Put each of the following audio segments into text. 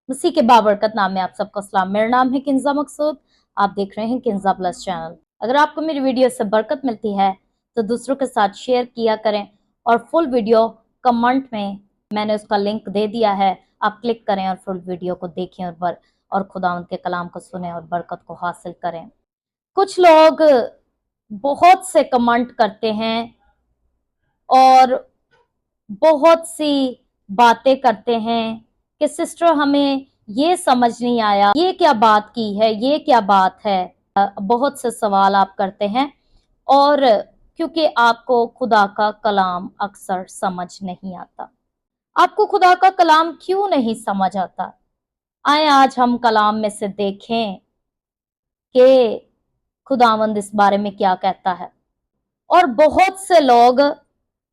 मसीह के बाबरकत नाम में आप सबको सलाम। मेरा नाम है किंजा मकसूद। आप देख रहे हैं किंजा प्लस चैनल। अगर आपको मेरी वीडियो से बरकत मिलती है तो दूसरों के साथ शेयर किया करें और फुल वीडियो कमेंट में मैंने उसका लिंक दे दिया है, आप क्लिक करें और फुल वीडियो को देखें और खुदावंद के कलाम को सुने और बरकत को हासिल करें। कुछ लोग बहुत से कमेंट करते हैं और बहुत सी बातें करते हैं कि सिस्टर हमें ये समझ नहीं आया, ये क्या बात की है, ये क्या बात है। बहुत से सवाल आप करते हैं और क्योंकि आपको खुदा का कलाम अक्सर समझ नहीं आता। आपको खुदा का कलाम क्यों नहीं समझ आता? आए आज हम कलाम में से देखें कि खुदावंद इस बारे में क्या कहता है। और बहुत से लोग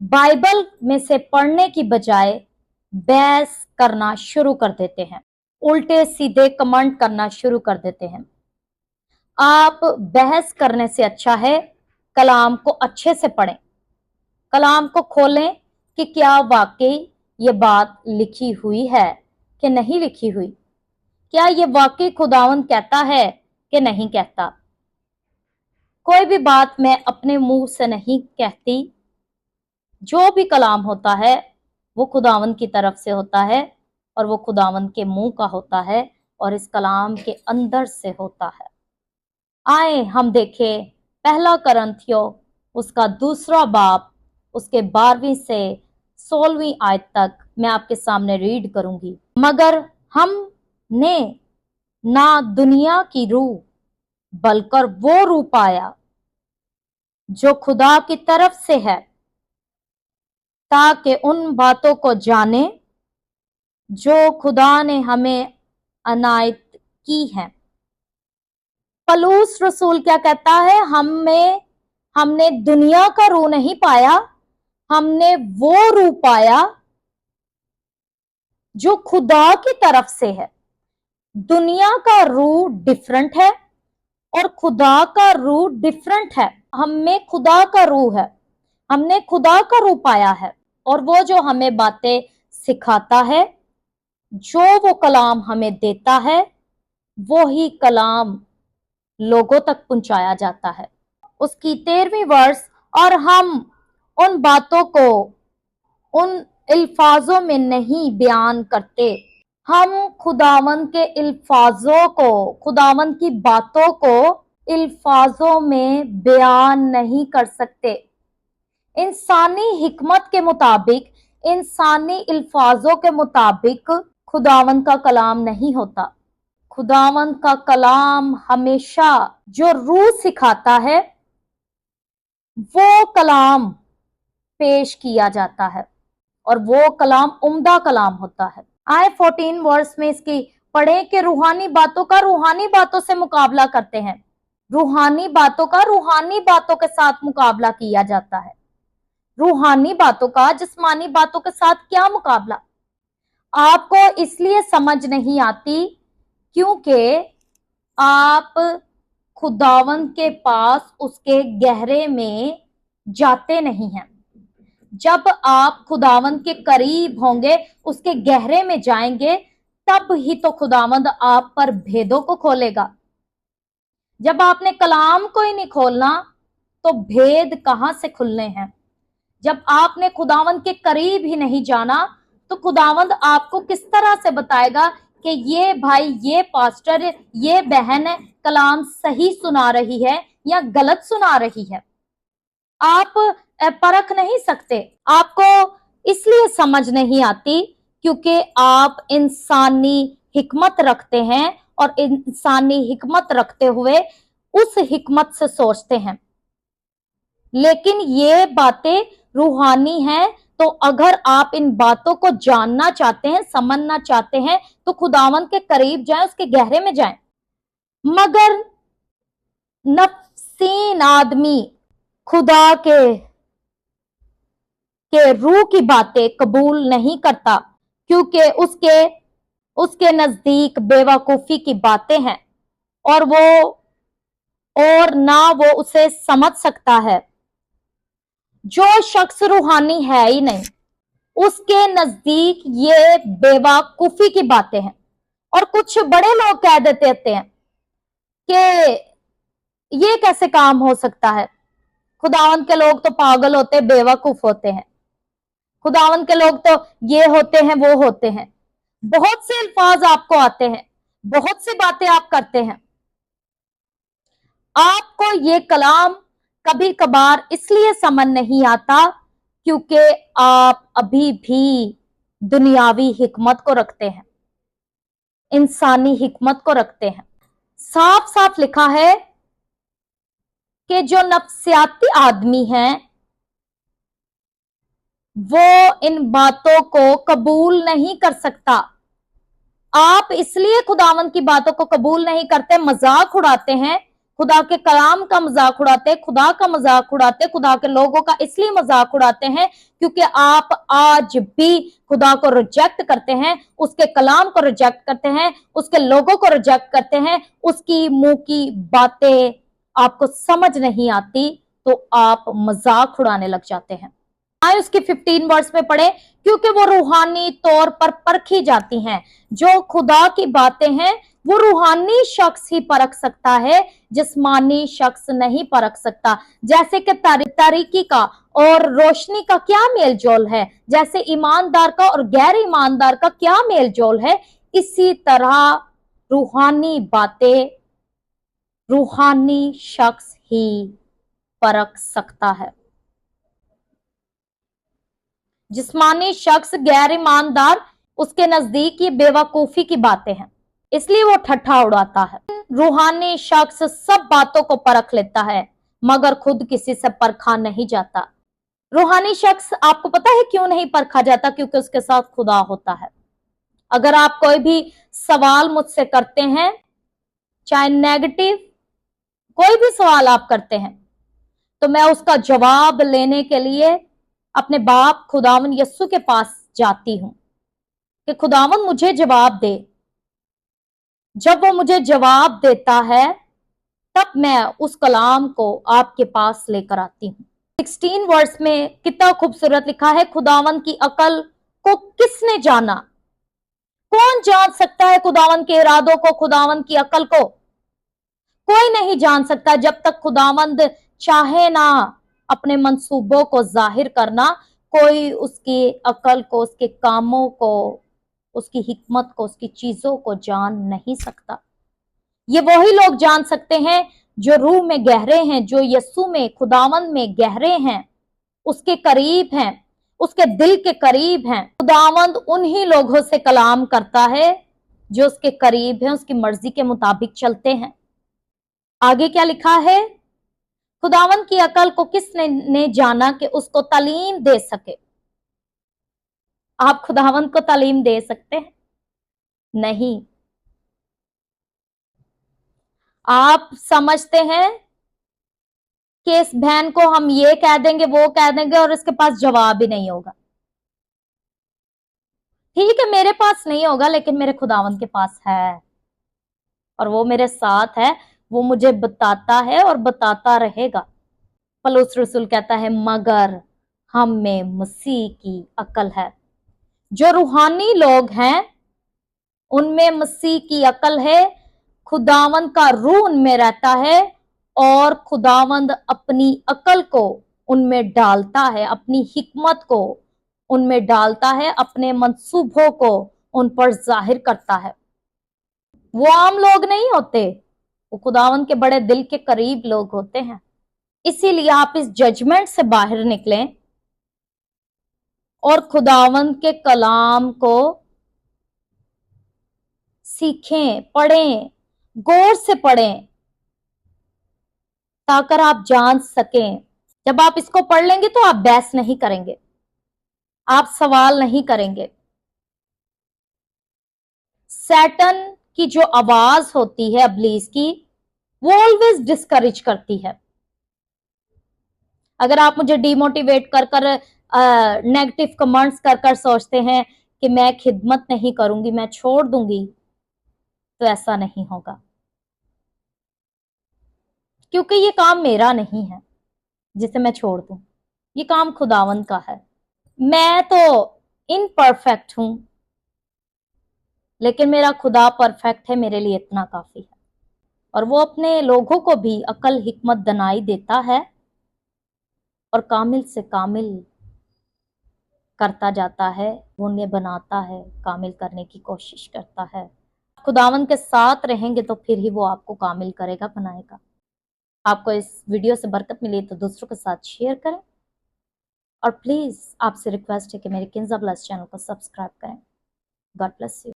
बाइबल में से पढ़ने की बजाय बहस करना शुरू कर देते हैं, उल्टे सीधे कमेंट करना शुरू कर देते हैं। आप बहस करने से अच्छा है कलाम को अच्छे से पढ़ें, कलाम को खोलें कि क्या वाकई ये बात लिखी हुई है कि नहीं लिखी हुई, क्या ये वाकई खुदावंद कहता है कि नहीं कहता। कोई भी बात मैं अपने मुंह से नहीं कहती, जो भी कलाम होता है वो खुदावंद की तरफ से होता है और वो खुदावंद के मुंह का होता है और इस कलाम के अंदर से होता है। आए हम देखें पहला करंथियो उसका 2 बाब उसके 12वीं से 16वीं आयत तक मैं आपके सामने रीड करूंगी। मगर हमने ना दुनिया की रूह बल्कि वो रूह पाया जो खुदा की तरफ से है, ताकि उन बातों को जाने जो खुदा ने हमें अनायत की है। पलूस रसूल क्या कहता है? हमने दुनिया का रूह नहीं पाया, हमने वो रूह पाया जो खुदा की तरफ से है। दुनिया का रूह डिफरेंट है और खुदा का रूह डिफरेंट है। हमें खुदा का रूह है, हमने खुदा का रूह पाया है और वो जो हमें बातें सिखाता है, जो वो कलाम हमें देता है, वो ही कलाम लोगों तक पहुंचाया जाता है। उसकी 13वीं वर्स, और हम उन बातों को उन अल्फाजों में नहीं बयान करते, हम खुदावंद के अल्फाजों को, खुदावंद की बातों को अल्फाजों में बयान नहीं कर सकते। इंसानी हिकमत के मुताबिक, इंसानी अल्फाजों के मुताबिक खुदावंद का कलाम नहीं होता। खुदावंद का कलाम हमेशा जो रूह सिखाता है वो कलाम पेश किया जाता है और वो कलाम उम्दा कलाम होता है। आए 14 वर्स में इसकी पढ़े कि रूहानी बातों का रूहानी बातों से मुकाबला करते हैं। रूहानी बातों का रूहानी बातों के साथ मुकाबला किया जाता है। रूहानी बातों का जिस्मानी बातों के साथ क्या मुकाबला? आपको इसलिए समझ नहीं आती क्योंकि आप खुदावंद के पास उसके गहरे में जाते नहीं हैं। जब आप खुदावंद के करीब होंगे, उसके गहरे में जाएंगे, तब ही तो खुदावंद आप पर भेदों को खोलेगा। जब आपने कलाम को ही नहीं खोलना तो भेद कहां से खुलने हैं? जब आपने खुदावंद के करीब ही नहीं जाना तो खुदावंद आपको किस तरह से बताएगा कि ये भाई, ये पास्टर, ये बहन कलाम सही सुना रही है या गलत सुना रही है? आप परख नहीं सकते। आपको इसलिए समझ नहीं आती क्योंकि आप इंसानी हिकमत रखते हैं और इंसानी हिकमत रखते हुए उस हिकमत से सोचते हैं। लेकिन ये बातें रूहानी हैं, तो अगर आप इन बातों को जानना चाहते हैं, समझना चाहते हैं, तो खुदावंद के करीब जाएं, उसके गहरे में जाएं। मगर नफसीन आदमी खुदा के रूह की बातें कबूल नहीं करता क्योंकि उसके नजदीक बेवकूफी की बातें हैं और ना वो उसे समझ सकता है। जो शख्स रूहानी है ही नहीं, उसके नजदीक ये बेवकूफी की बातें हैं और कुछ बड़े लोग कह देते हैं कि ये कैसे काम हो सकता है, खुदावंद के लोग तो पागल होते, बेवकूफ होते हैं, खुदावंद के लोग तो ये होते हैं वो होते हैं। बहुत से अल्फाज आपको आते हैं, बहुत सी बातें आप करते हैं। आपको ये कलाम कभी कभार इसलिए समझ नहीं आता क्योंकि आप अभी भी दुनियावी हिकमत को रखते हैं, इंसानी हिकमत को रखते हैं। साफ साफ लिखा है कि जो नफ्सियाती आदमी है वो इन बातों को कबूल नहीं कर सकता। आप इसलिए खुदावंद की बातों को कबूल नहीं करते, मजाक उड़ाते हैं, खुदा के कलाम का मजाक उड़ाते, खुदा का मजाक उड़ाते, खुदा के लोगों का इसलिए मजाक उड़ाते हैं क्योंकि आप आज भी खुदा को रिजेक्ट करते हैं, उसके कलाम को रिजेक्ट करते हैं, उसके लोगों को रिजेक्ट करते हैं, उसकी मुंह की बातें आपको समझ नहीं आती तो आप मजाक उड़ाने लग जाते हैं। आए उसकी 15 वर्स में पढ़े, क्योंकि वो रूहानी तौर पर परखी जाती हैं। जो खुदा की बातें हैं वो रूहानी शख्स ही परख सकता है, जिस्मानी शख्स नहीं परख सकता। जैसे कि तारीकी का और रोशनी का क्या मेल जोल है, जैसे ईमानदार का और गैर ईमानदार का क्या मेल जोल है, इसी तरह रूहानी बातें रूहानी शख्स ही परख सकता है। जिस्मानी शख्स गैर ईमानदार, उसके नजदीक ये बेवकूफी की बातें हैं, इसलिए वो ठट्ठा उड़ाता है। रूहानी शख्स सब बातों को परख लेता है मगर खुद किसी से परखा नहीं जाता। रूहानी शख्स, आपको पता है क्यों नहीं परखा जाता? क्योंकि उसके साथ खुदा होता है। अगर आप कोई भी सवाल मुझसे करते हैं, चाहे नेगेटिव कोई भी सवाल आप करते हैं, तो मैं उसका जवाब लेने के लिए अपने बाप खुदावन यस्सु के पास जाती हूं कि खुदावन मुझे जवाब दे। जब वो मुझे जवाब देता है तब मैं उस कलाम को आपके पास लेकर आती हूँ। 16 वर्स में कितना खूबसूरत लिखा है, खुदावन की अकल को किसने जाना? कौन जान सकता है खुदावन के इरादों को, खुदावन की अकल को? कोई नहीं जान सकता जब तक खुदावंद चाहे ना अपने मंसूबों को जाहिर करना। कोई उसकी अकल को, उसके कामों को, उसकी हिकमत को, उसकी चीजों को जान नहीं सकता। ये वही लोग जान सकते हैं जो रूह में गहरे हैं, जो यस्सु में, खुदावंद में गहरे हैं, उसके करीब हैं, उसके दिल के करीब हैं। खुदावंद उन्हीं लोगों से कलाम करता है जो उसके करीब हैं, उसकी मर्जी के मुताबिक चलते हैं। आगे क्या लिखा है? खुदावंद की अकल को किसने ने जाना कि उसको तालीम दे सके? आप खुदावंद को तालीम दे सकते हैं? नहीं। आप समझते हैं कि इस बहन को हम ये कह देंगे, वो कह देंगे और इसके पास जवाब ही नहीं होगा। ठीक है, मेरे पास नहीं होगा लेकिन मेरे खुदावंद के पास है और वो मेरे साथ है, वो मुझे बताता है और बताता रहेगा। पौलुस रसूल कहता है मगर हम में मसीह की अकल है। जो रूहानी लोग हैं उनमें मसीह की अकल है, खुदावंद का रूह उनमें रहता है और खुदावंद अपनी अकल को उनमें डालता है, अपनी हिकमत को उनमें डालता है, अपने मंसूबों को उन पर जाहिर करता है। वो आम लोग नहीं होते, वो खुदावंद के बड़े दिल के करीब लोग होते हैं। इसीलिए आप इस जजमेंट से बाहर निकलें और खुदावंद के कलाम को सीखें, पढ़ें, गौर से पढ़ें ताकि आप जान सकें। जब आप इसको पढ़ लेंगे तो आप बहस नहीं करेंगे, आप सवाल नहीं करेंगे। सैटन की जो आवाज होती है इब्लीस की, वो ऑलवेज डिस्करेज करती है। अगर आप मुझे डिमोटिवेट कर कर नेगेटिव कमेंट्स कर कर सोचते हैं कि मैं खिदमत नहीं करूंगी, मैं छोड़ दूंगी, तो ऐसा नहीं होगा, क्योंकि ये काम मेरा नहीं है जिसे मैं छोड़ दूं, ये काम खुदावंद का है। मैं तो इनपरफेक्ट हूं, लेकिन मेरा खुदा परफेक्ट है, मेरे लिए इतना काफी है। और वो अपने लोगों को भी अकल हिकमत दनाई देता है और कामिल से कामिल करता जाता है, वो उन्हें बनाता है, कामिल करने की कोशिश करता है। खुदावन के साथ रहेंगे तो फिर ही वो आपको कामिल करेगा, बनाएगा। आपको इस वीडियो से बरकत मिली तो दूसरों के साथ शेयर करें, और प्लीज आपसे रिक्वेस्ट है कि मेरे किंजा ब्लेस चैनल को सब्सक्राइब करें। God bless you.